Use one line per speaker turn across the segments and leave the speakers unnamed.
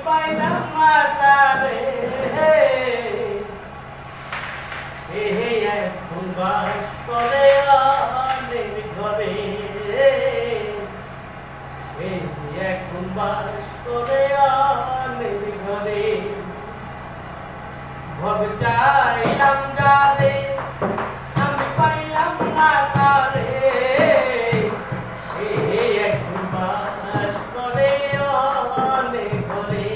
পাইলাম মাতারে এখন বাস করে অনেক ঘরে এখন বাস করে অনেক ঘরে ভব চাইলাম যারে আমি পাইলাম না তারে এখন বাস করে অনেক ঘরে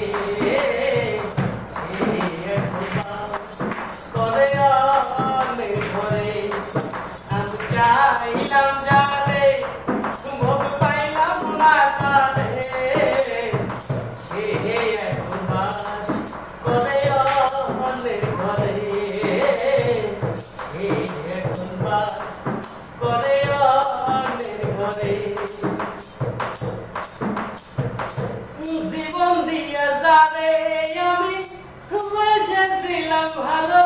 এখন বাস করে অনেক ঘরে আমি চাইলাম যারে ভব পাইলাম না তারে এখন বাস করে অনেক ঘরে এখন বাস করে অনেক ঘরে জীবন দিয়া যারে আমি বেসেছিলাম ভালো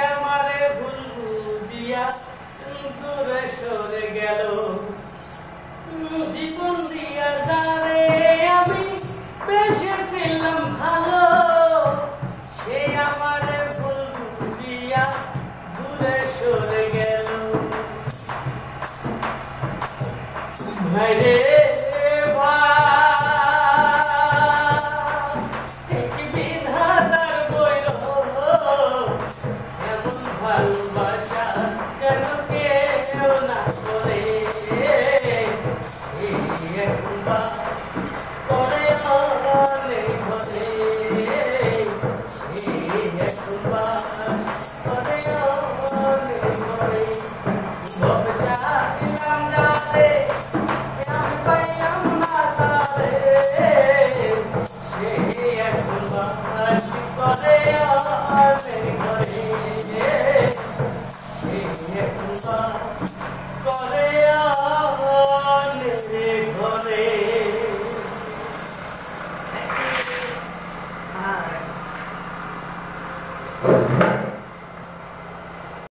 আমারে ভুল বুঝিয়া দূরে সরে গেল জীবন দিয়া যারে আমি বেসেছিলাম ভালো সে আমারে ভুল বুঝিয়া দূরে সরে গেল ভাইরে ভালোবাসা কেন কেউ না করে এখন বাস করে অনেক ঘরে এখন বাস করে অনেক ঘরে ভব চাইলাম যারে আমি পাইলাম না তারে এখন বাস করে অনেক